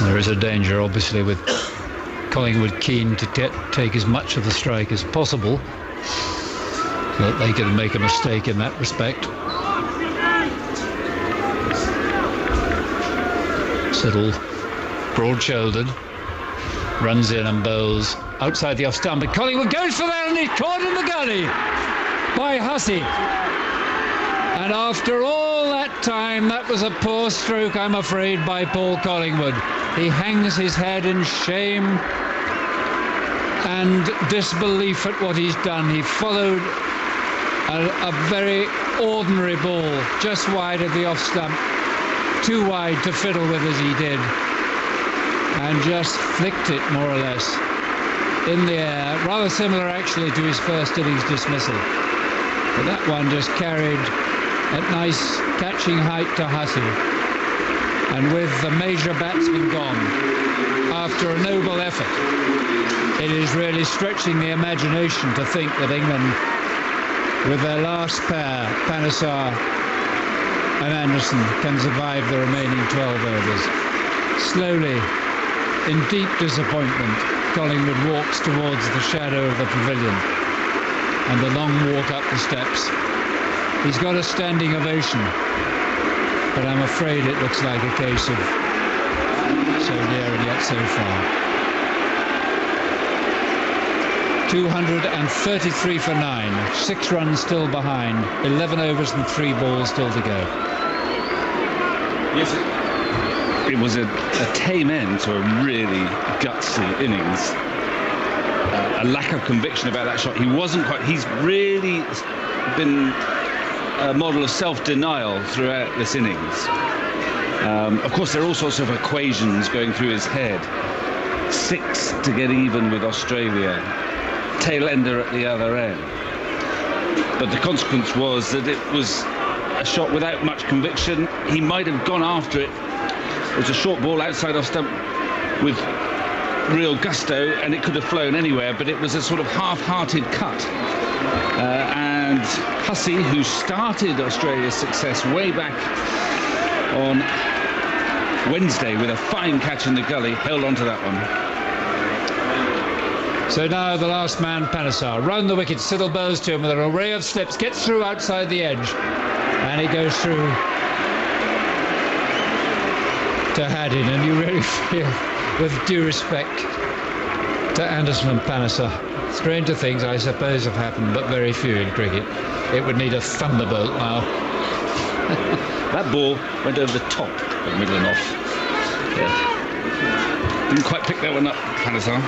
There is a danger, obviously, with Collingwood keen to take as much of the strike as possible, so that they can make a mistake in that respect. Siddle, broad-shouldered, runs in and bowls outside the off stump, but Collingwood goes for that, and he's caught in the gully by Hussey. And after all that time, that was a poor stroke, I'm afraid, by Paul Collingwood. He hangs his head in shame and disbelief at what he's done. He followed a very ordinary ball just wide of the off stump, too wide to fiddle with as he did, and just flicked it more or less in the air, rather similar actually to his first innings dismissal. But that one just carried at nice catching height to Hussey, and with the major batsman gone after a noble effort, it is really stretching the imagination to think that England, with their last pair, Panesar and Anderson, can survive the remaining 12 overs. Slowly, in deep disappointment, Collingwood walks towards the shadow of the pavilion and the long walk up the steps. He's got a standing ovation, but I'm afraid it looks like a case of so near and yet so far. 233 for 9, 6 runs still behind, 11 overs and 3 balls still to go. Yes, it was a tame end to a really gutsy innings. A lack of conviction about that shot. He's really been a model of self-denial throughout this innings. Of course, there are all sorts of equations going through his head. 6 to get even with Australia, tail ender at the other end. But the consequence was that it was a shot without much conviction. He might have gone after it. It was a short ball outside off stump with real gusto, and it could have flown anywhere, but it was a sort of half-hearted cut. And Hussey, who started Australia's success way back on Wednesday with a fine catch in the gully, held on to that one. So now the last man, Panesar, round the wicket. Siddle bows to him with an array of slips, gets through outside the edge, and he goes through to Haddin, and you really feel, with due respect to Anderson and Panesar, stranger things I suppose have happened, but very few in cricket. It would need a thunderbolt now. That ball went over the top of middle and off. Yeah. Didn't quite pick that one up, Panesar.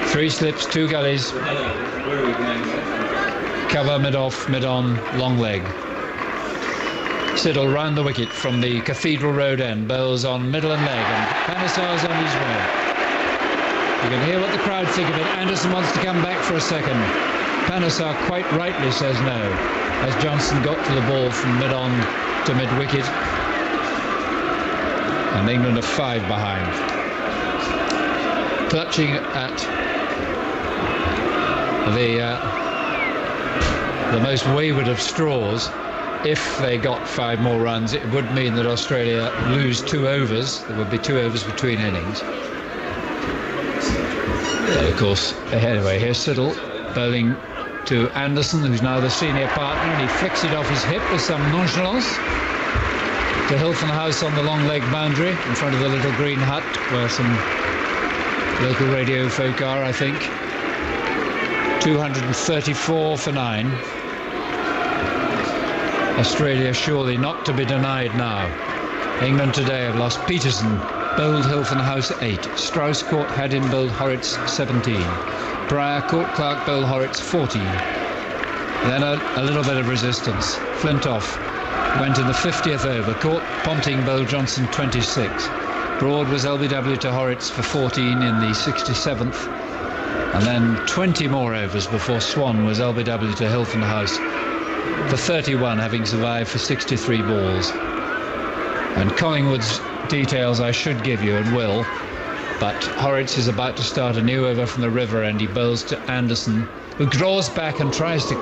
3 slips, 2 gullies. Cover, mid-off, mid-on, long leg. Siddle round the wicket from the Cathedral Road end, bowls on middle and leg, and Panesar's on his way. You can hear what the crowd think of it. Anderson wants to come back for a second. Panesar quite rightly says no, as Johnson got to the ball from mid-on to mid-wicket. And England are 5 behind. Clutching at the most wayward of straws. If they got 5 more runs, it would mean that Australia lose 2 overs. There would be 2 overs between innings. But of course, anyway, here's Siddle bowling to Anderson, who's now the senior partner, and he flicks it off his hip with some nonchalance to Hilton House on the long leg boundary in front of the little green hut where some local radio folk are, I think. 234 for 9. Australia surely not to be denied now. England today have lost Peterson, bowled Hilton House 8. Strauss caught Haddin, bowled Horrocks 17. Pryor caught Clark, bowled Horrocks 14. Then a little bit of resistance. Flintoff went in the 50th over, caught Ponting, bowled Johnson 26. Broad was LBW to Horrocks for 14 in the 67th. And then 20 more overs before Swan was LBW to Hilton House for 31, having survived for 63 balls. And Collingwood's details I should give you and will, but Horrocks is about to start a new over from the river and he bowls to Anderson, who draws back and tries to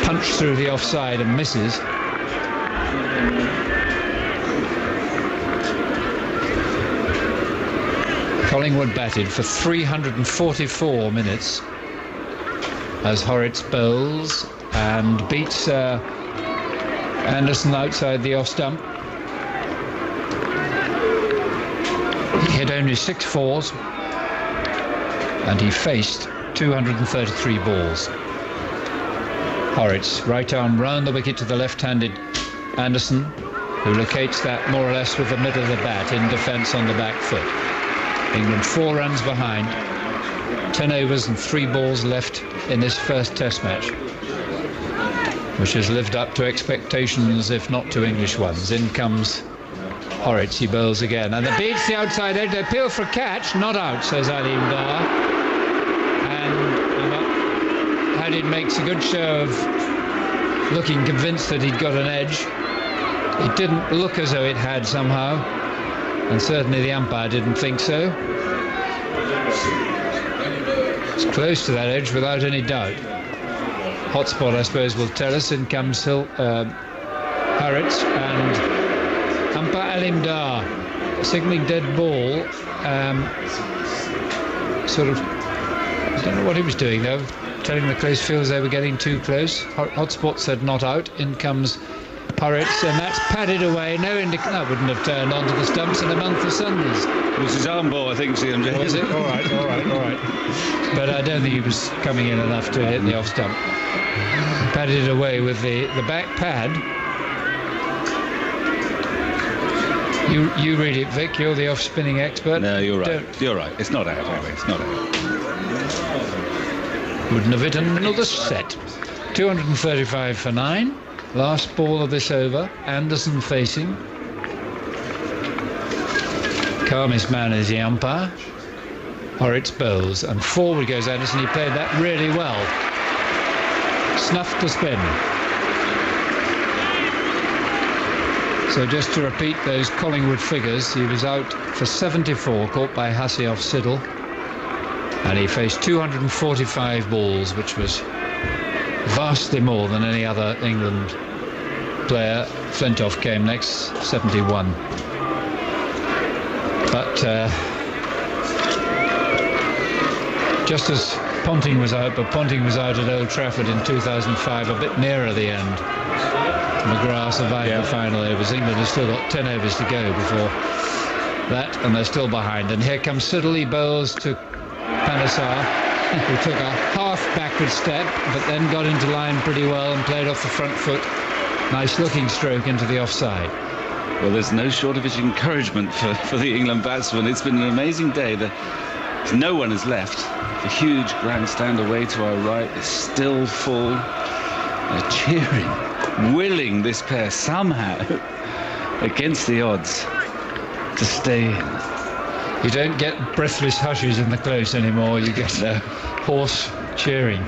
punch through the offside and misses. Collingwood batted for 344 minutes as Horrocks bowls and beats Anderson outside the off stump. He hit only 6 fours and he faced 233 balls. Horrocks, right arm round the wicket to the left-handed Anderson, who locates that more or less with the middle of the bat in defence on the back foot. England 4 runs behind, 10 overs and 3 balls left in this first Test match, which has lived up to expectations, if not to English ones. In comes Horrocks, he bowls again, and it beats the outside edge. They appeal for a catch, not out, says Alim Dar. And Hadid makes a good show of looking convinced that he'd got an edge. It didn't look as though it had somehow, and certainly the umpire didn't think so. It's close to that edge without any doubt. Hotspot, I suppose, will tell us. In comes Horrocks, and umpire Alim Dar signalling dead ball. Sort of, I don't know what he was doing though, telling the close fielders they were getting too close. Hotspot said not out. In comes Horrocks, and that's padded away. That wouldn't have turned onto the stumps in a month of Sundays. It was his arm ball, I think, CMJ. Was it? All right. But I don't think he was coming in enough to hit the off stump. Padded it away with the back pad. You read it, Vic. You're the off-spinning expert. No, you're right. You're right. It's not out anyway. It's not out. Wouldn't have hit another set. 235 for 9. Last ball of this over. Anderson facing. Calmest man is the umpire. Horrocks bowls, and forward goes Anderson. He played that really well. Snuffed the spin. So just to repeat those Collingwood figures, he was out for 74, caught by Hussey off Siddle, and he faced 245 balls, which was vastly more than any other England player. Flintoff came next, 71. But just as Ponting was out, but Ponting was out at Old Trafford in 2005, a bit nearer the end. McGrath survived the final overs. England has still got 10 overs to go before that, and they're still behind. And here comes Siddle. He bowls to Panesar, who took a half backward step, but then got into line pretty well and played off the front foot. Nice looking stroke into the offside. Well, there's no shortage of encouragement for the England batsmen. It's been an amazing day. No one is left. The huge grandstand away to our right is still full. They're cheering, willing this pair somehow, against the odds, to stay in. You don't get breathless hushes in the close anymore. You get hoarse cheering.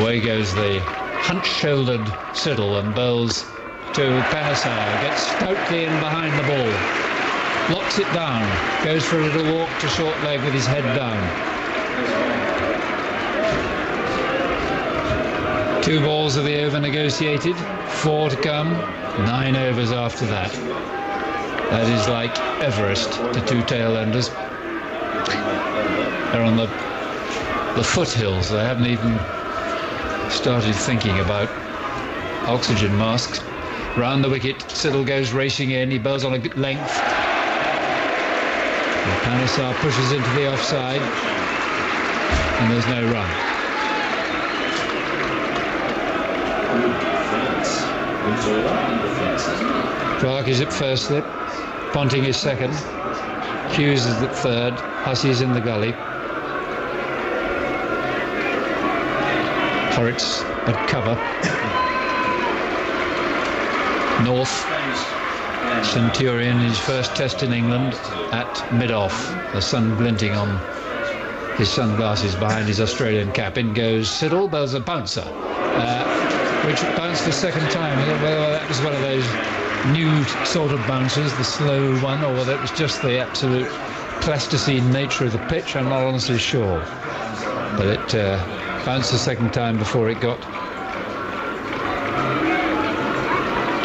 Away goes the hunch-shouldered Siddle and bowls to Panesar. Gets stoutly in behind the ball. Locks it down. Goes for a little walk to short leg with his head down. 2 balls of the over negotiated. 4 to come. 9 overs after that. That is like Everest to 2 tail enders. They're on the foothills. They haven't even started thinking about oxygen masks. Round the wicket, Siddle goes racing in. He bowls on a good length. And Panesar pushes into the offside, and there's no run. Clark is at first slip. Ponting is second. Hughes is at third. Hussey's in the gully. Horrocks at cover. North, Centurion, his first Test in England, at mid-off. The sun glinting on his sunglasses behind his Australian cap. In goes Siddle, bowls a bouncer, which bounced the second time. Whether that was one of those new sort of bouncers, the slow one, or whether it was just the absolute plasticine nature of the pitch, I'm not honestly sure. But it bounced the second time before it got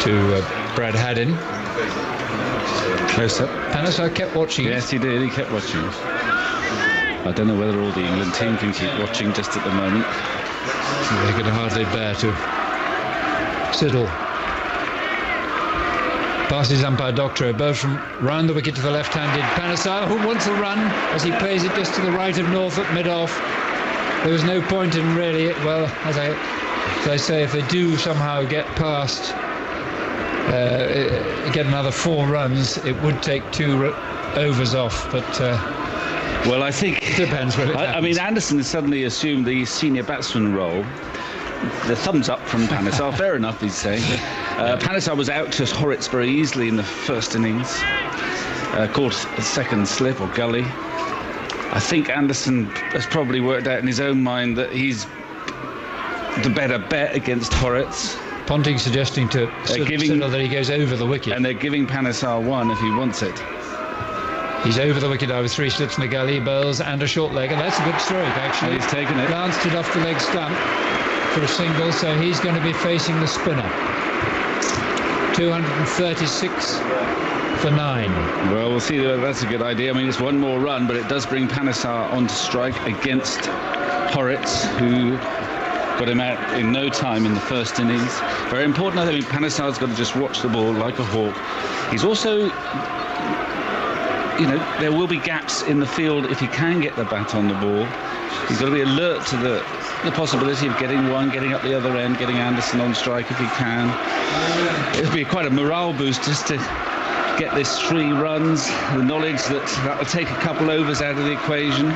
to Brad Haddin. Close up. Panesar kept watching. Yes, he did. He kept watching. I don't know whether all the England team can keep watching just at the moment. They could hardly bear to. Siddle. Passes umpire Doctorow, both from round the wicket to the left-handed Panesar, who wants a run as he plays it just to the right of North at mid-off. There was no point in really, well, as I say, if they do somehow get past, get another 4 runs, it would take 2 overs off, but well, I think it depends what it happens. I mean, Anderson has suddenly assumed the senior batsman role. The thumbs up from Panesar, fair enough, he's saying. Panesar was out to Horrocks very easily in the first innings, caught a second slip or gully. I think Anderson has probably worked out in his own mind that he's the better bet against Horrocks. Ponting suggesting to Siddle that he goes over the wicket. And they're giving Panesar 1 if he wants it. He's over the wicket now with 3 slips in the gully, bowls and a short leg, and that's a good stroke actually. And he's taken it. Glanced it off the leg stump for a single, so he's going to be facing the spinner. 236 for 9. Well, we'll see whether that's a good idea. I mean, it's 1 more run, but it does bring Panesar onto strike against Horrocks, who got him out in no time in the first innings. Very important. I think Panesar's got to just watch the ball like a hawk. He's also, you know, there will be gaps in the field if he can get the bat on the ball. He's got to be alert to the possibility of getting one, getting up the other end, getting Anderson on strike if he can. It'll be quite a morale boost just to get this 3 runs, the knowledge that will take a couple overs out of the equation.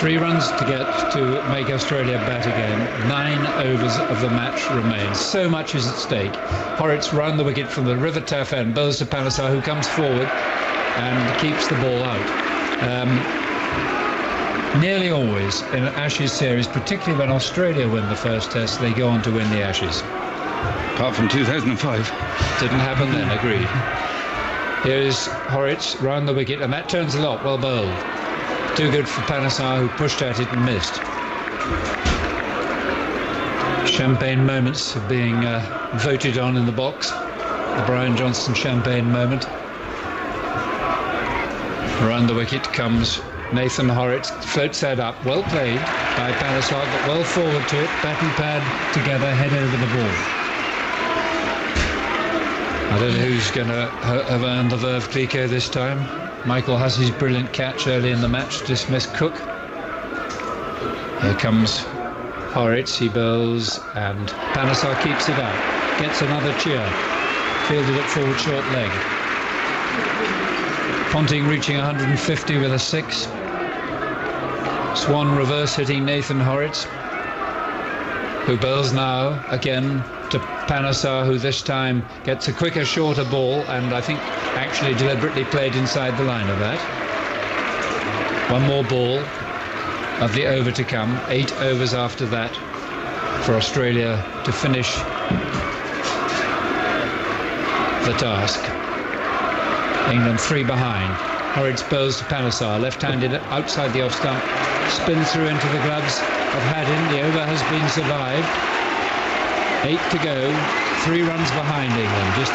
3 runs to get to make Australia bat again. 9 overs of the match remains. So much is at stake. Horrocks round the wicket from the River Taff end, bowls to Panesar, who comes forward and keeps the ball out. Nearly always in an Ashes series, particularly when Australia win the first test, they go on to win the Ashes. Apart from 2005. Didn't happen then, agreed. Here is Horrocks round the wicket, and that turns a lot, well bowled. Too good for Panesar, who pushed at it and missed. Champagne moments of being voted on in the box. The Brian Johnson champagne moment. Around the wicket comes Nathan Horrocks, floats that up, well played by Panesar, got well forward to it, bat and pad together, head over the ball. I don't know who's going to have earned the Verve Cliquot this time. Michael Hussey's brilliant catch early in the match to dismiss Cook. Here comes Horrocks, he bowls, and Panesar keeps it out, gets another cheer, fielded it forward short leg. Ponting reaching 150 with a 6. Swan reverse hitting Nathan Horrocks, who bowls now again to Panesar, who this time gets a quicker, shorter ball, and I think actually deliberately played inside the line of that. 1 more ball of the over to come. 8 overs after that for Australia to finish the task. England 3 behind. Horrocks bowls to Panesar, left-handed outside the off stump, spins through into the gloves of Haddin. The over has been survived. 8 to go, 3 runs behind England. Just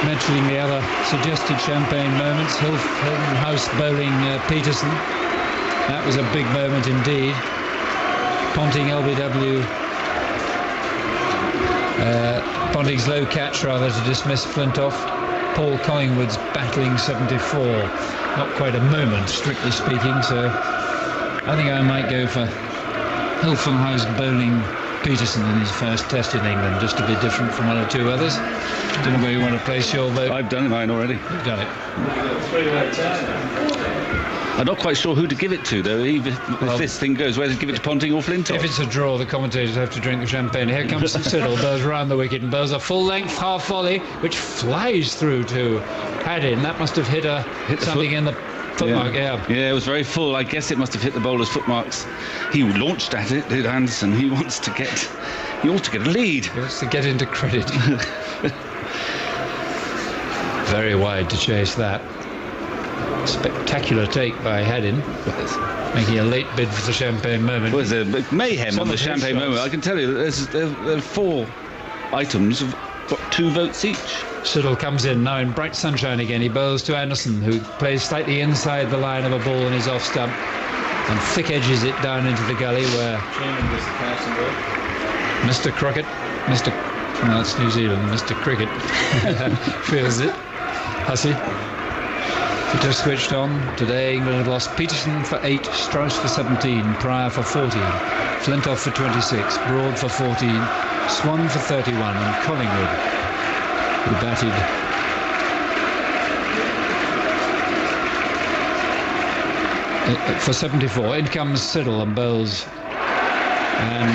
mentioning the other suggested champagne moments. Hilton House bowling Peterson. That was a big moment indeed. Ponting LBW. Ponting's low catch rather to dismiss Flintoff. Paul Collingwood's battling 74. Not quite a moment, strictly speaking, so I think I might go for Hilton House bowling Peterson in his first test in England, just to be different from 1 or 2 others. Don't know where you want to place your vote. I've done mine already. You've done it. I'm not quite sure who to give it to, though. If this thing goes, whether to give it to Ponting or Flintoff. If it's a draw, the commentators have to drink the champagne. Here comes Siddle, bowls round the wicket and bowls a full-length half volley, which flies through to Haddin. That must have hit something in the footmark. Yeah, it was very full. I guess it must have hit the bowler's footmarks. He launched at it, did Anderson. He wants to get a lead. He wants to get into credit. Very wide to chase that. Spectacular take by Haddin, making a late bid for the champagne moment. Well, there's a mayhem on the champagne moment. I can tell you that there are 4 items got 2 votes each. Siddle comes in now in bright sunshine again. He bowls to Anderson, who plays slightly inside the line of a ball in his off stump and thick edges it down into the gully where Mr. Crockett, no, it's New Zealand, Mr. Cricket feels it. Hussey. Just switched on. Today England have lost Peterson for 8, Strauss for 17, Pryor for 14, Flintoff for 26, Broad for 14, Swan for 31 and Collingwood, who batted for 74. In comes Siddle and bowls. And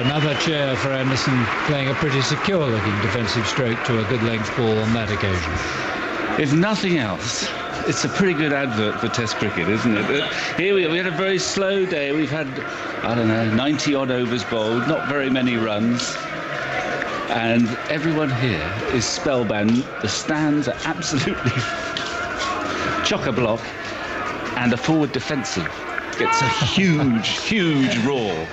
another chair for Anderson, playing a pretty secure looking defensive stroke to a good length ball on that occasion. If nothing else, it's a pretty good advert for Test cricket, isn't it? Here we had a very slow day. We've had, 90 odd overs bowled, not very many runs. And everyone here is spellbound. The stands are absolutely chock-a-block. And a forward defensive gets a huge roar.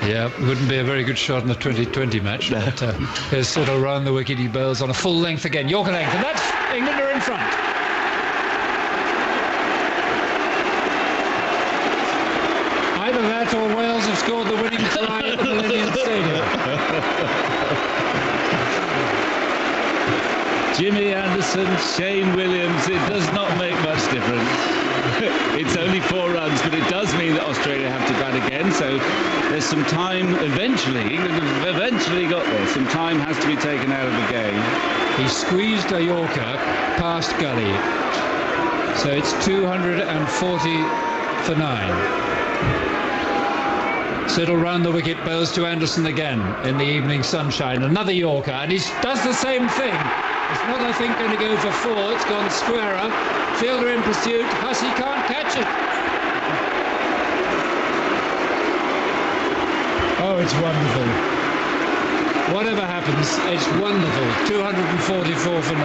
Yeah, wouldn't be a very good shot in the 2020 match. No. But here's Siddle round the wicket. He bowls on a full length again. Yorker length, and that's England are in front. Either that or Wales have scored the winning try at the Millennium Stadium. Jimmy Anderson, Shane Williams, it does not make much difference. It's only 4 runs, but it does mean that Australia have to bat again, so there's some time eventually. England have eventually got there. Some time has to be taken out of the game. He squeezed a Yorker past gully, so it's 240 for 9. Siddle round the wicket, bowls to Anderson again in the evening sunshine. Another Yorker, and he does the same thing. It's not, I think, going to go for 4. It's gone squarer. Fielder in pursuit. Hussey can't catch it. Oh, it's wonderful. Whatever happens, it's wonderful. 244 for 9.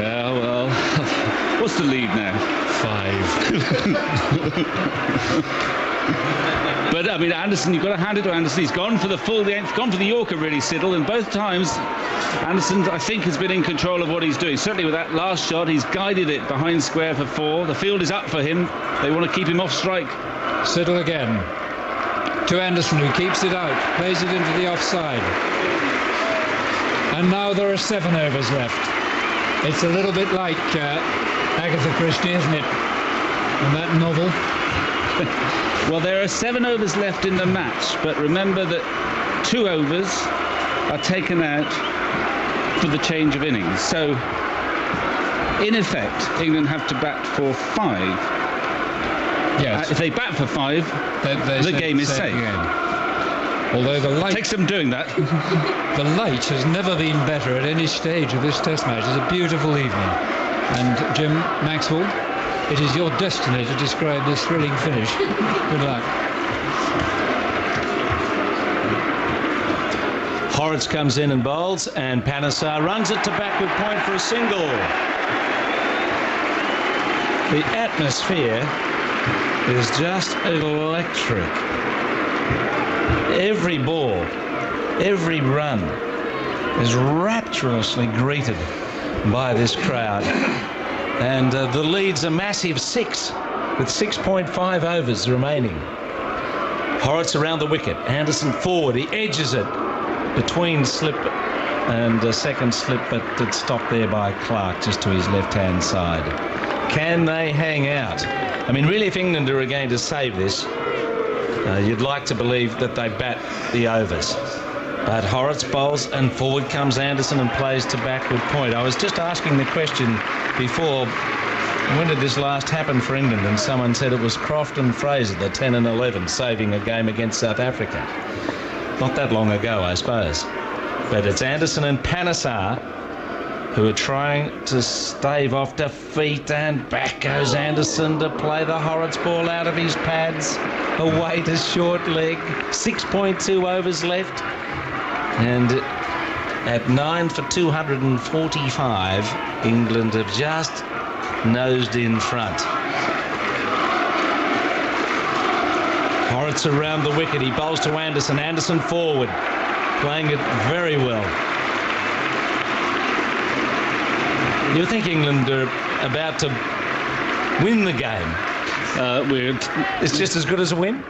Yeah, well, what's the lead now? 5. But I mean, Anderson, you've got to hand it to Anderson. He's gone for the full length, gone for the Yorker really, Siddle, and both times Anderson, I think, has been in control of what he's doing. Certainly with that last shot, he's guided it behind square for 4. The field is up for him. They want to keep him off strike. Siddle again to Anderson, who keeps it out, plays it into the offside. And now there are 7 overs left. It's a little bit like Agatha Christie, isn't it? In that novel. Well, there are 7 overs left in the match, but remember that 2 overs are taken out for the change of innings. So, in effect, England have to bat for 5. Yes. If they bat for 5, the game is safe. Although the light takes them doing that. The light has never been better at any stage of this Test match. It's a beautiful evening. And Jim Maxwell, it is your destiny to describe this thrilling finish. Good luck. Horrocks comes in and bowls, and Panesar runs it to backward point for a single. The atmosphere is just electric. Every ball, every run is rapturously greeted by this crowd. And the lead's a massive 6 with 6.5 overs remaining. Horrocks around the wicket. Anderson forward. He edges it between slip and second slip, but it's stopped there by Clark just to his left-hand side. Can they hang out? I mean, really, if England are going to save this, you'd like to believe that they bat the overs. But Horrocks bowls and forward comes Anderson and plays to backward point. I was just asking the question before, when did this last happen for England? And someone said it was Croft and Fraser, the 10 and 11, saving a game against South Africa. Not that long ago, I suppose. But it's Anderson and Panesar who are trying to stave off defeat, and back goes Anderson to play the Horrocks ball out of his pads, away to short leg. 6.2 overs left. And at 9 for 245, England have just nosed in front. Horrocks around the wicket. He bowls to Anderson. Anderson forward. playing it very well. You think England are about to win the game? It's just as good as a win?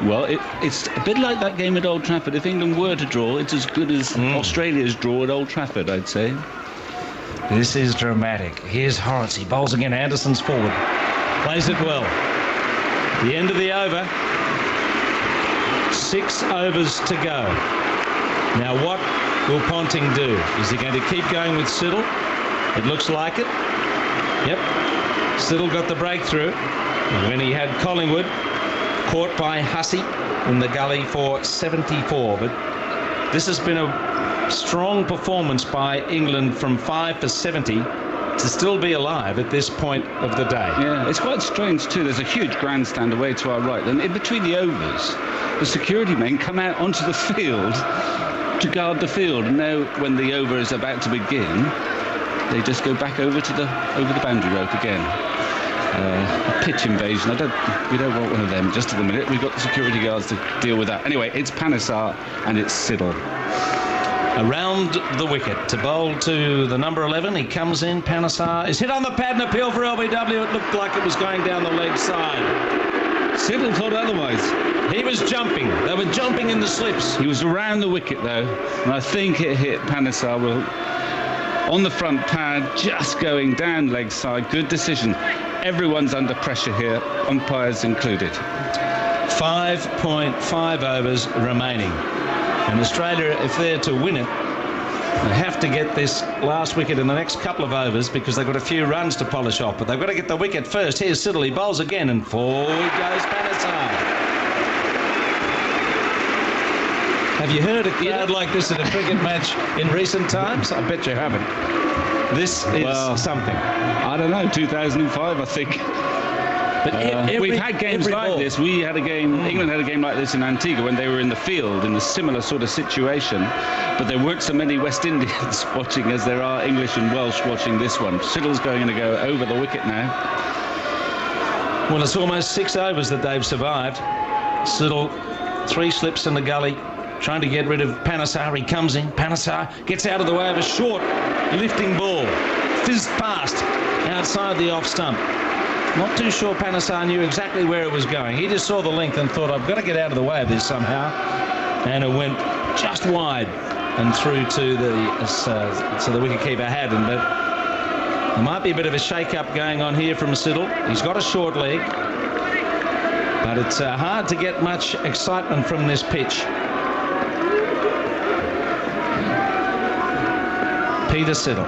Well, it's a bit like that game at Old Trafford. If England were to draw, it's as good as Australia's draw at Old Trafford, I'd say. This is dramatic. Here's Horace. He bowls again. Anderson's forward. Plays it well. The end of the over. 6 overs to go. Now what will Ponting do? Is he going to keep going with Siddle? It looks like it. Yep. Siddle got the breakthrough when he had Collingwood caught by Hussey in the gully for 74. But this has been a strong performance by England from 5 for 70 to still be alive at this point of the day. Yeah, it's quite strange too. There's a huge grandstand away to our right, and in between the overs, the security men come out onto the field to guard the field. And now, when the over is about to begin, they just go back over the boundary rope again. A pitch invasion. We don't want one of them just at the minute. We've got the security guards to deal with that. Anyway, it's Panesar and it's Siddle. Around the wicket to bowl to the number 11. He comes in. Panesar is hit on the pad and appeal for LBW. It looked like it was going down the leg side. Siddle thought otherwise. He was jumping. They were jumping in the slips. He was around the wicket though, and I think it hit Panesar on the front pad, just going down leg side. Good decision. Everyone's under pressure here, umpires included. 5.5 overs remaining. And Australia, if they're to win it, they have to get this last wicket in the next couple of overs because they've got a few runs to polish off. But they've got to get the wicket first. Here's Siddle. He bowls again, and forward goes Panesar. Have you heard a crowd like this at a cricket match in recent times? I bet you haven't. This is something. I don't know, 2005, I think. But we've had games like this. We had a game, England had a game like this in Antigua when they were in the field in a similar sort of situation. But there weren't so many West Indians watching as there are English and Welsh watching this one. Siddle's going to go over the wicket now. Well, it's almost 6 overs that they've survived. Siddle, 3 slips in the gully, trying to get rid of Panesar. He comes in. Panesar gets out of the way of a short lifting ball. Fizzed past outside the off stump. Not too sure Panesar knew exactly where it was going. He just saw the length and thought, I've got to get out of the way of this somehow. And it went just wide and through to the wicketkeeper Haddon. But there might be a bit of a shake-up going on here from Siddle. He's got a short leg, but it's hard to get much excitement from this pitch. Peter Siddle,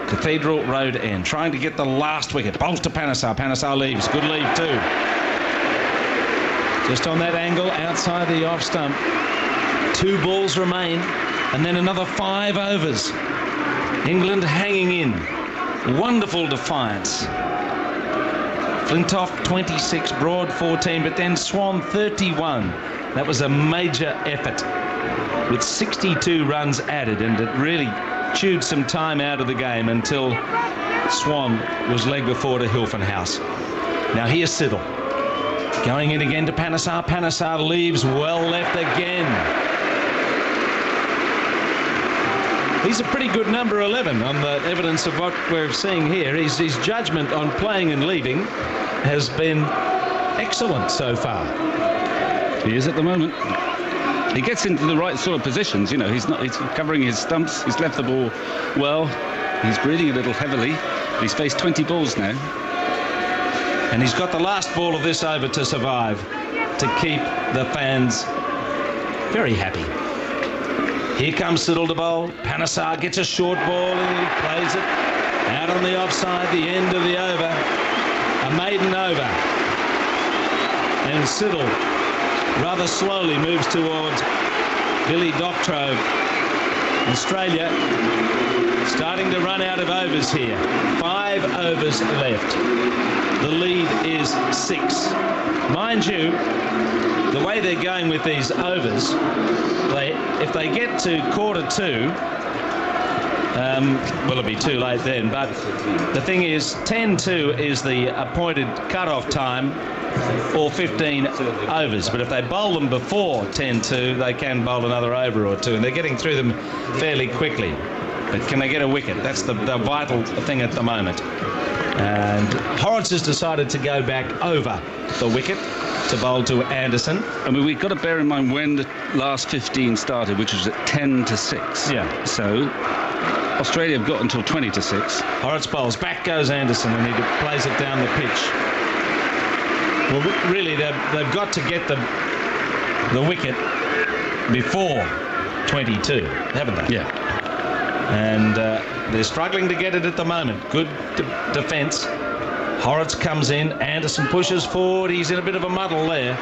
Cathedral Road end, trying to get the last wicket. Bowls to Panesar. Panesar leaves. Good leave too. Just on that angle outside the off stump. 2 balls remain, and then another 5 overs. England hanging in. Wonderful defiance. Flintoff 26, Broad 14, but then Swan 31. That was a major effort with 62 runs added, and it really chewed some time out of the game until Swan was leg before to Hilton House. Now here's Siddle. Going in again to Panesar. Panesar leaves well left again. He's a pretty good number 11 on the evidence of what we're seeing here. His judgment on playing and leaving has been excellent so far. He is at the moment. He gets into the right sort of positions, you know. He's covering his stumps. He's left the ball well. He's breathing a little heavily. He's faced 20 balls now. And he's got the last ball of this over to survive, to keep the fans very happy. Here comes Siddle to bowl. Panesar gets a short ball and he plays it out on the offside, the end of the over. A maiden over. And Siddle rather slowly moves towards Billy Doctrove. Australia starting to run out of overs here. 5 overs left. The lead is 6. Mind you, the way they're going with these overs, if they get to quarter-2, well, it'll be too late then, but the thing is 10-2 is the appointed cut-off time or 15 overs. But if they bowl them before 10-2, they can bowl another over or two, and they're getting through them fairly quickly. But can they get a wicket? That's the vital thing at the moment. And Horrocks has decided to go back over the wicket to bowl to Anderson. I mean, we've got to bear in mind when the last 15 started, which was at 10-6. Yeah. So Australia have got until 20-6. Horrocks bowls. Back goes Anderson, and he plays it down the pitch. Well, really, they've got to get the wicket before 22, haven't they? Yeah. And they're struggling to get it at the moment. Good defence. Horrocks comes in. Anderson pushes forward. He's in a bit of a muddle there.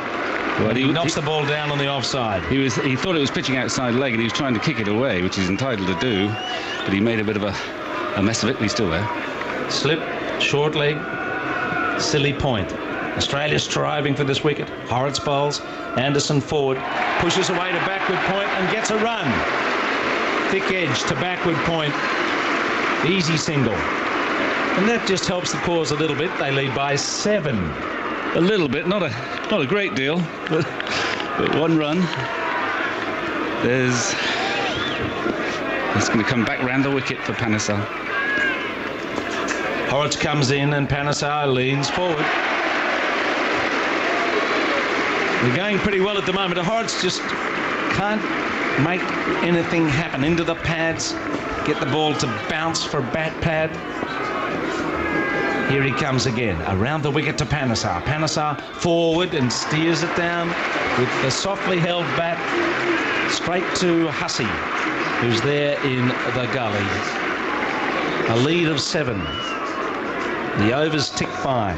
Well, he knocks the ball down on the offside. He thought it was pitching outside leg, and he was trying to kick it away, which he's entitled to do. But he made a bit of a mess of it. But he's still there. Slip, short leg, silly point. Australia striving for this wicket. Horrocks bowls. Anderson forward, pushes away to backward point and gets a run. Thick edge to backward point. Easy single. And that just helps the cause a little bit. They lead by 7. A little bit, not a great deal, but 1 run. It's going to come back round the wicket for Panesar. Horrocks comes in and Panesar leans forward. They're going pretty well at the moment. Horrocks just can't make anything happen. Into the pads, get the ball to bounce for bat pad. Here he comes again, around the wicket to Panesar. Panesar forward and steers it down with the softly held bat straight to Hussey, who's there in the gully. A lead of 7. The overs tick by.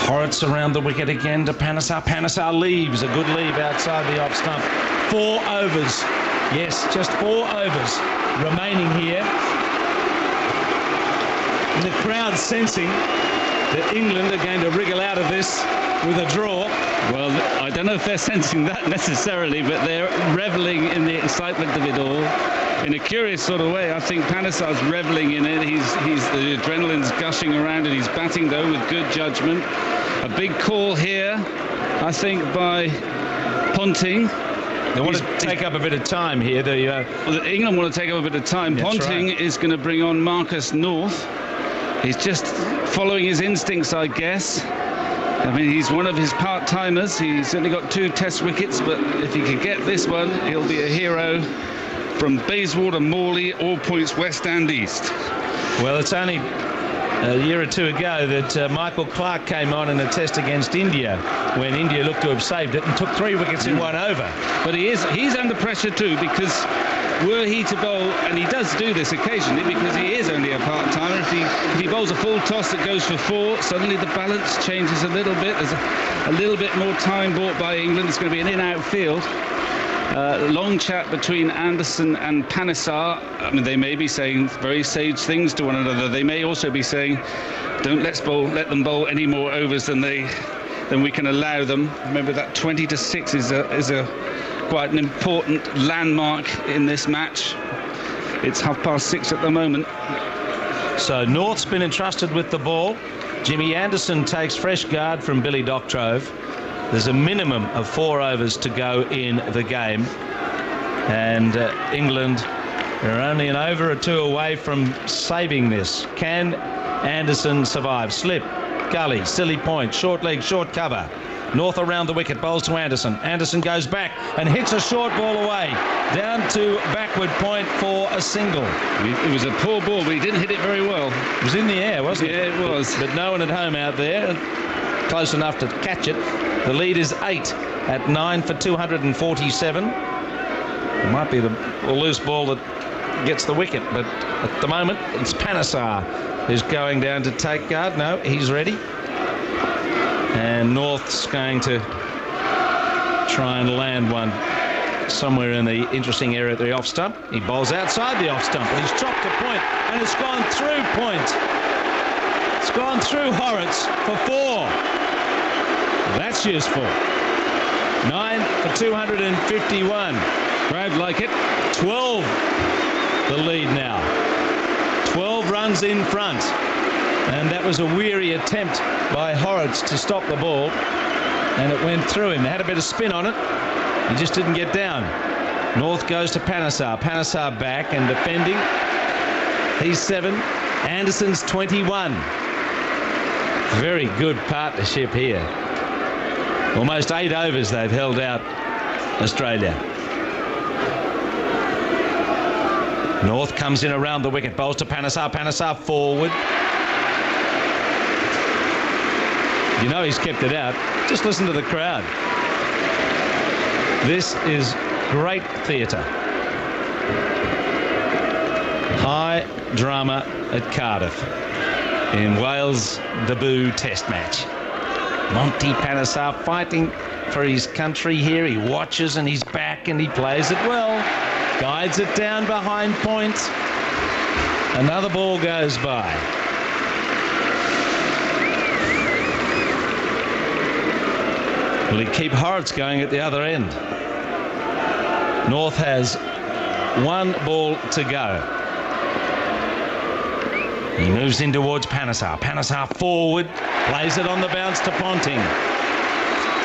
Horrocks around the wicket again to Panesar. Panesar leaves, a good leave outside the off stump. 4 overs. Yes, just 4 overs remaining here. And the crowd sensing that England are going to wriggle out of this with a draw. Well, I don't know if they're sensing that necessarily, but they're reveling in the excitement of it all. In a curious sort of way, I think Panesar's reveling in it. The adrenaline's gushing around, and he's batting though with good judgment. A big call here, I think, by Ponting. They want to take up a bit of time here. England want to take up a bit of time. That's Ponting right. is going to bring on Marcus North. He's just following his instincts, I guess. I mean, he's one of his part-timers. He's only got 2 test wickets, but if he can get this one, he'll be a hero from Bayswater, Morley, all points west and east. Well, it's only a year or 2 ago that Michael Clarke came on in a test against India when India looked to have saved it and took 3 wickets in 1 over. But he's under pressure too, because were he to bowl, and he does do this occasionally because he is only a part-timer, if he bowls a full toss that goes for 4, suddenly the balance changes a little bit. There's a little bit more time bought by England. It's going to be an in-out field. Long chat between Anderson and Panesar. I mean, they may be saying very sage things to one another. They may also be saying, don't let them bowl any more overs than we can allow them. Remember that 20-6 is quite an important landmark in this match. It's 6:30 at the moment. So North's been entrusted with the ball. Jimmy Anderson takes fresh guard from Billy Doctrove. There's a minimum of 4 overs to go in the game, and England are only an over or 2 away from saving this. Can Anderson survive? Slip, gully, silly point, short leg, short cover. North around the wicket, bowls to Anderson. Anderson goes back and hits a short ball away, down to backward point for a single. It was a poor ball, but he didn't hit it very well. It was in the air, wasn't it? Yeah, it was. But no one at home out there close enough to catch it. The lead is 8 at 9 for 247. It might be the loose ball that gets the wicket, but at the moment it's Panesar who's going down to take guard. No, he's ready. And North's going to try and land one somewhere in the interesting area at the off stump. He bowls outside the off stump, and he's chopped a point, and it's gone through point. It's gone through Horrocks for 4. That's useful. 9 for 251. Crowd like it. 12 the lead now. 12 runs in front. And that was a weary attempt by Horrocks to stop the ball, and it went through him. It had a bit of spin on it. He just didn't get down. North goes to Panesar. Panesar back and defending. He's 7. Anderson's 21. Very good partnership here. Almost 8 overs they've held out, Australia. North comes in around the wicket, bowls to Panesar. Panesar forward. You know he's kept it out. Just listen to the crowd. This is great theatre. High drama at Cardiff in Wales' debut test match. Monty Panesar fighting for his country here. He watches and he's back and he plays it well. Guides it down behind points. Another ball goes by. Will he keep Horrocks going at the other end? North has 1 ball to go. He moves in towards Panesar. Panesar forward, plays it on the bounce to Ponting.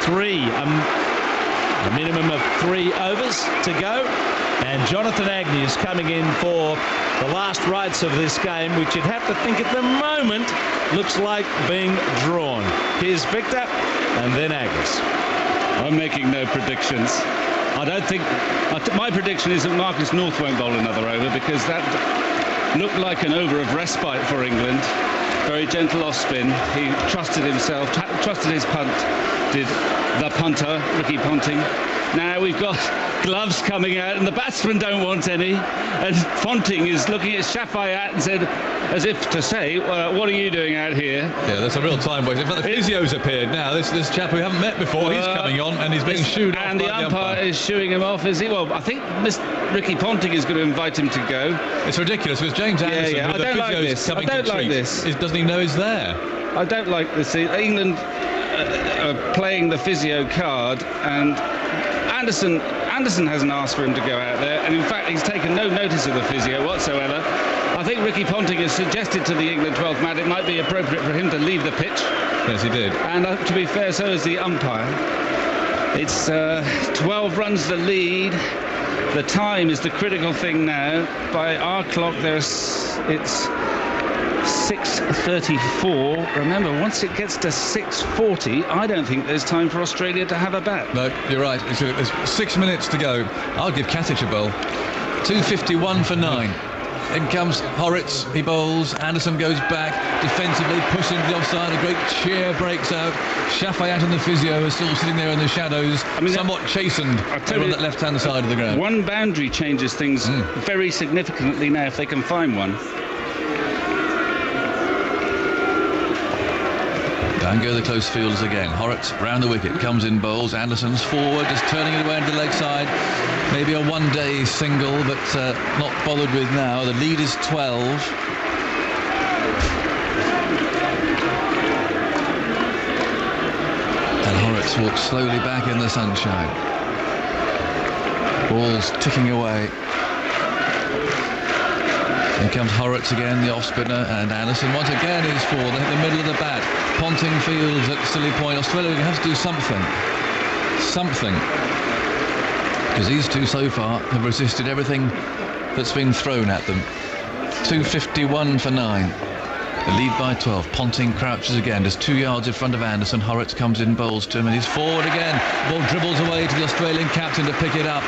3, a minimum of 3 overs to go. And Jonathan Agnew's coming in for the last rites of this game, which you'd have to think at the moment looks like being drawn. Here's Victor and then Agnes. I'm making no predictions. I don't think... my prediction is that Marcus North won't bowl another over, because that looked like an over of respite for England. Very gentle off spin. He trusted himself, trusted his punt, did the punter, Ricky Ponting. Now we've got gloves coming out and the batsmen don't want any, and Ponting is looking at Shafayat and said, as if to say, what are you doing out here? Yeah, that's a real time waste. In fact, the physio's appeared now. This chap we haven't met before, he's coming on and he's being shooed off. And the umpire is shooing him off. Is he? Well, I think Ricky Ponting is going to invite him to go. It's ridiculous because James Anderson, I don't like this. I don't like this. Doesn't he know he's there? I don't like this. England are playing the physio card, and Anderson hasn't asked for him to go out there, and in fact he's taken no notice of the physio whatsoever. I think Ricky Ponting has suggested to the England 12th man it might be appropriate for him to leave the pitch. Yes, he did. And to be fair, so is the umpire. It's 12 runs the lead. The time is the critical thing now. By our clock, it's 6:34. Remember, once it gets to 6:40, I don't think there's time for Australia to have a bat. No, you're right. There's 6 minutes to go. I'll give Katic a bowl. 2:51 for 9. In comes Horrocks, he bowls. Anderson goes back defensively, pushing the offside. A great cheer breaks out. Shafayat and the physio are still sitting there in the shadows, somewhat chastened on that left-hand side of the ground. One boundary changes things very significantly now, if they can find one. Down go the close fielders again. Horrocks round the wicket, comes in, bowls. Anderson's forward, just turning it away into the leg side. Maybe a one-day single, but not bothered with now. The lead is 12. And Horrocks walks slowly back in the sunshine. Ball's ticking away. In comes Horrocks again, the off-spinner, and Anderson once again is forward. They hit the middle of the bat. Ponting fields at silly point. Australia have to do something. Because these two so far have resisted everything that's been thrown at them. 2:51 for 9. The lead by 12. Ponting crouches again, just 2 yards in front of Anderson. Horrocks comes in, bowls to him, and he's forward again. Ball dribbles away to the Australian captain to pick it up.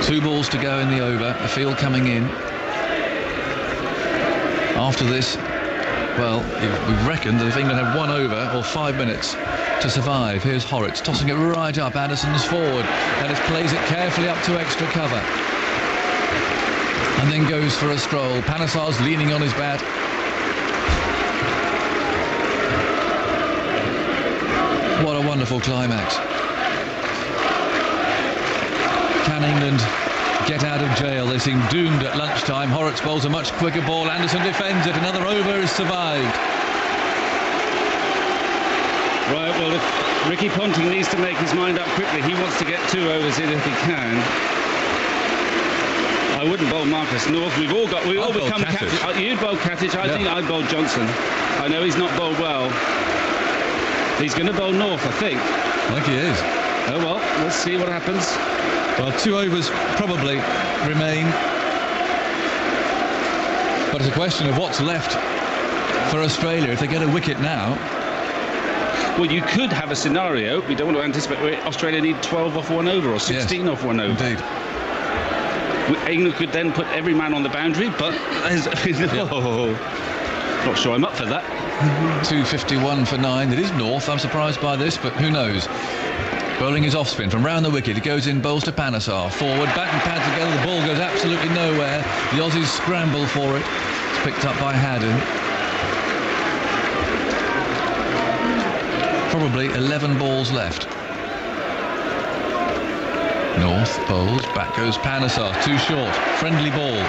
Two balls to go in the over. The field coming in. After this, well, we've reckoned that if England had 1 over or 5 minutes to survive. Here's Horrocks tossing it right up. Anderson's forward, and it plays it carefully up to extra cover. And then goes for a stroll. Panesar's leaning on his bat. What a wonderful climax. Can England get out of jail? They seem doomed at lunchtime. Horrocks bowls a much quicker ball. Anderson defends it. Another over is survived. Right, well, if Ricky Ponting needs to make his mind up quickly, he wants to get 2 overs in if he can. I wouldn't bowl Marcus North. We've all I'd bowl become Katic. captain. You'd bowl Katic. I Yeah. think I'd bowl Johnson. I know he's not bowled well. He's going to bowl North, I think. I think he is. Oh well, let's see what happens. Well, 2 overs probably remain. But it's a question of what's left for Australia. If they get a wicket now, Well, you could have a scenario. We don't want to anticipate. Where Australia need 12 off 1 over or 16 off 1 over. indeed. England could then put every man on the boundary, but not sure I'm up for that. 251 for 9. It is North. I'm surprised by this, but who knows? Bowling his off spin from round the wicket. He goes in, bowls to Panesar. Forward, bat and pad together. The ball goes absolutely nowhere. The Aussies scramble for it. It's picked up by Haddon. Probably 11 balls left. North bowls, back goes Panesar, too short, friendly ball.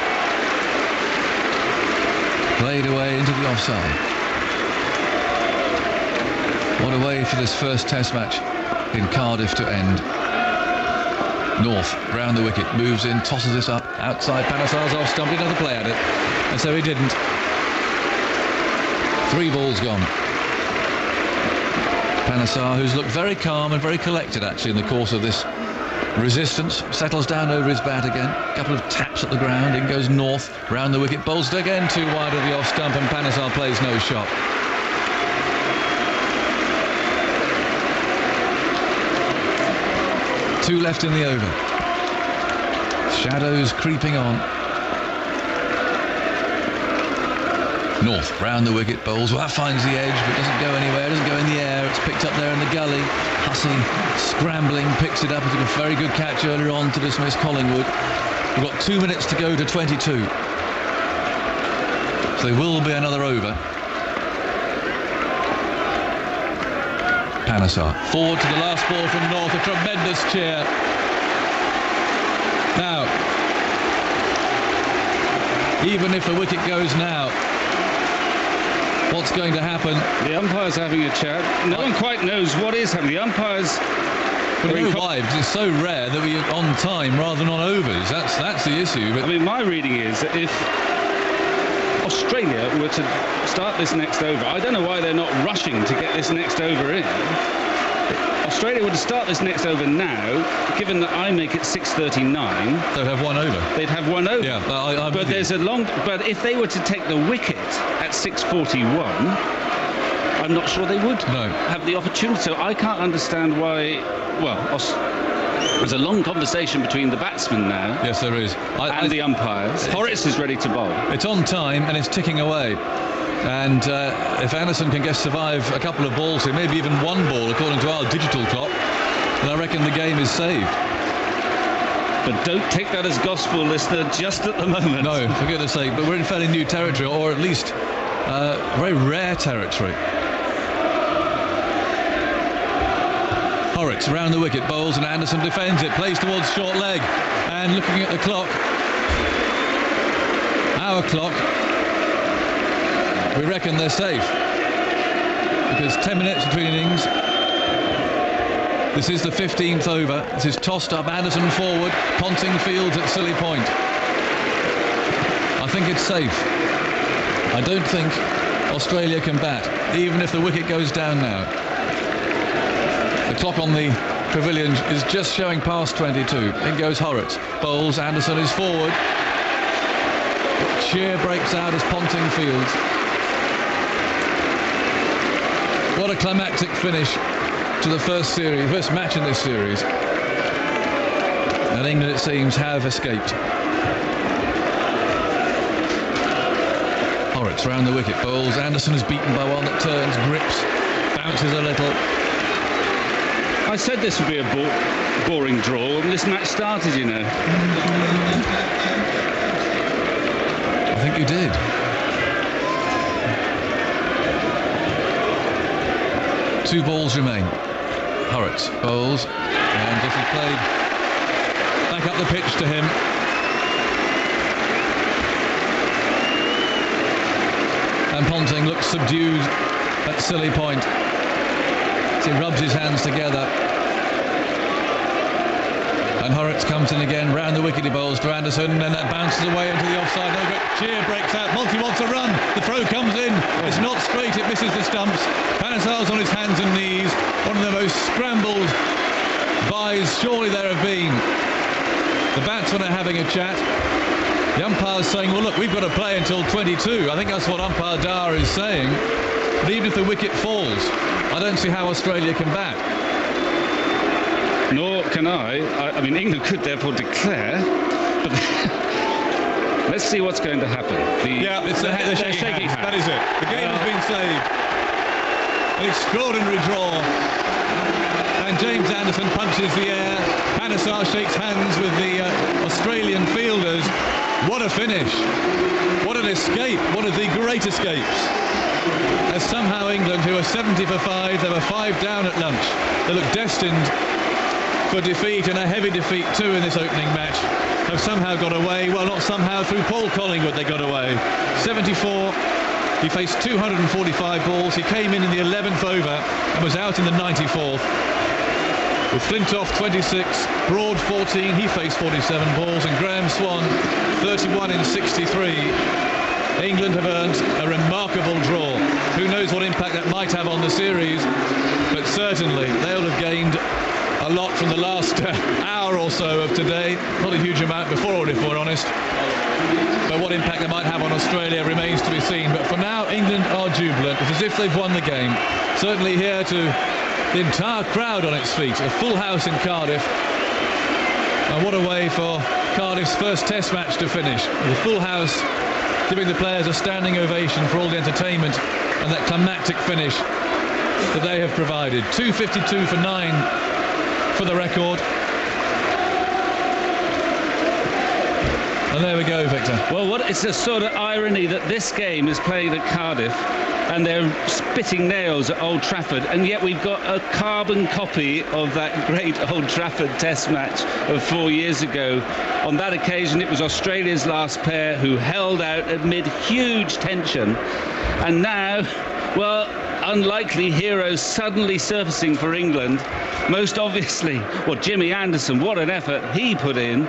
Played away into the offside. What a way for this first test match in Cardiff to end. North, round the wicket, moves in, tosses this up, outside Panesar's off stump, another play at it, and so he didn't. 3 balls gone. Panesar, who's looked very calm and very collected actually in the course of this resistance, settles down over his bat again. A couple of taps at the ground. In goes North, round the wicket, bowls it again too wide of the off stump, and Panesar plays no shot. Two left in the over. Shadows creeping on. North, round the wicket, bowls. Well, that finds the edge, but doesn't go anywhere, doesn't go in the air. It's picked up there in the gully. Hussey scrambling, picks it up. He took a very good catch earlier on to dismiss Collingwood. We've got 2 minutes to go to 22. So there will be another over. Panesar, forward to the last ball from North, a tremendous cheer. Now, even if the wicket goes now, what's going to happen? The umpire's having a chat. No one quite knows what is happening. The umpires... But you know why? Because it's so rare that we're on time rather than on overs. That's the issue. But I mean, my reading is that if Australia were to start this next over, I don't know why they're not rushing to get this next over in. Australia would start this next over now, given that I make it 6:39. they'd have 1 over. They'd have 1 over. Yeah, but there's a long. But if they were to take the wicket at 6:41, I'm not sure they would have the opportunity. So I can't understand why. Well, there's a long conversation between the batsmen now. Yes, there is. And the umpires. Horrocks is ready to bowl. It's on time and it's ticking away. And if Anderson can survive a couple of balls here, maybe even 1 ball according to our digital clock, then I reckon the game is saved. But don't take that as gospel, listener, just at the moment. No, for goodness sake, but we're in fairly new territory, or at least very rare territory. Horrocks round the wicket, bowls, and Anderson defends it, plays towards short leg, and looking at the clock, our clock, we reckon they're safe, because 10 minutes between innings. This is the 15th over. This is tossed up, Anderson forward, Ponting fields at Silly Point. I think it's safe. I don't think Australia can bat, even if the wicket goes down now. The clock on the pavilion is just showing past 22. In goes Horrocks, bowls, Anderson is forward. Cheer breaks out as Ponting fields. What a climactic finish to the first match in this series. And England, it seems, have escaped. Horrocks round the wicket, bowls. Anderson is beaten by one that turns, grips, bounces a little. I said this would be a boring draw when this match started, you know. I think you did. Two balls remain. Horrocks bowls, and this is played back up the pitch to him. And Ponting looks subdued at Silly Point as he rubs his hands together. And Horrocks comes in again, round the wicket he bowls to Anderson, and that bounces away into the offside. No good. Cheer breaks out. Monty wants a run. The throw comes in. It's not straight. It misses the stumps. Panesar's on his hands and knees. One of the most scrambled byes surely there have been. The batsmen are having a chat. The umpire's saying, well, look, we've got to play until 22. I think that's what umpire Dar is saying. But even if the wicket falls, I don't see how Australia can bat. Nor can I mean, England could therefore declare, but let's see what's going to happen. It's the shaking hands. That is it. The game has been saved. An extraordinary draw. And James Anderson punches the air. Panesar shakes hands with the Australian fielders. What a finish. What an escape. One of the great escapes. As somehow England, who are 70 for 5, they were 5 down at lunch. They look destined for defeat, and a heavy defeat too in this opening match, have somehow got away. Well, not somehow, through Paul Collingwood they got away. 74. He faced 245 balls. He came in the 11th over and was out in the 94th. With Flintoff 26, Broad 14, he faced 47 balls, and Graham Swan 31 in 63. England have earned a remarkable draw. Who knows what impact that might have on the series, but certainly they'll have gained a lot from the last hour or so of today. Not a huge amount before, if we're honest. But what impact they might have on Australia remains to be seen. But for now, England are jubilant. It's as if they've won the game. Certainly here to the entire crowd on its feet. A full house in Cardiff. And what a way for Cardiff's first Test match to finish. The full house giving the players a standing ovation for all the entertainment and that climactic finish that they have provided. 252 for 9 for the record. And there we go, Victor. Well, it's a sort of irony that this game is played at Cardiff and they're spitting nails at Old Trafford, and yet we've got a carbon copy of that great Old Trafford Test match of 4 years ago. On that occasion, it was Australia's last pair who held out amid huge tension, and now, well, unlikely heroes suddenly surfacing for England. Most obviously, well, Jimmy Anderson, what an effort he put in.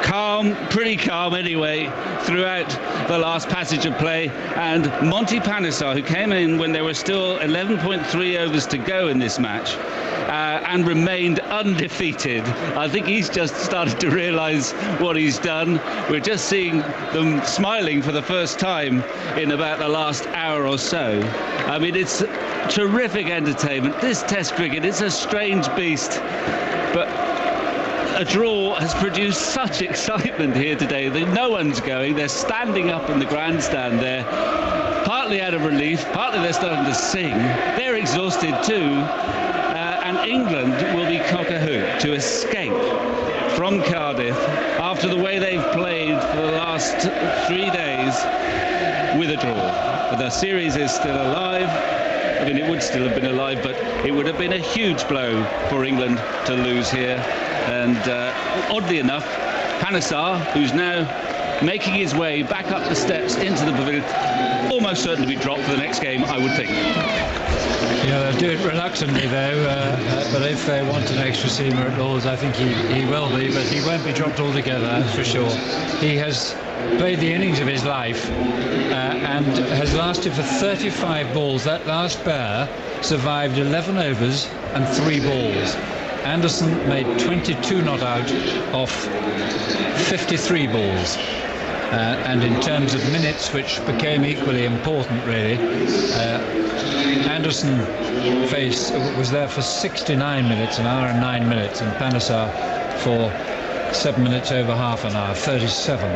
Calm, pretty calm anyway, throughout the last passage of play. And Monty Panesar, who came in when there were still 11.3 overs to go in this match, and remained undefeated. I think he's just started to realise what he's done. We're just seeing them smiling for the first time in about the last hour or so. I mean, it's terrific entertainment. This Test cricket, it's a strange beast, but a draw has produced such excitement here today that no one's going. They're standing up in the grandstand there, partly out of relief, partly they're starting to sing. They're exhausted too. And England will be cock-a-hoot to escape from Cardiff after the way they've played for the last 3 days with a draw. But the series is still alive. I mean, it would still have been alive, but it would have been a huge blow for England to lose here. And oddly enough, Panesar, who's now making his way back up the steps into the pavilion, almost certain to be dropped for the next game, I would think. Yeah, they'll do it reluctantly though, but if they want an extra seamer at Lord's, I think he will be, but he won't be dropped altogether, that's for sure. He has played the innings of his life and has lasted for 35 balls. That last pair survived 11 overs and 3 balls. Anderson made 22 not out off 53 balls. And in terms of minutes, which became equally important really, Anderson was there for 69 minutes, an hour and 9 minutes, and Panesar for 7 minutes over half an hour, 37.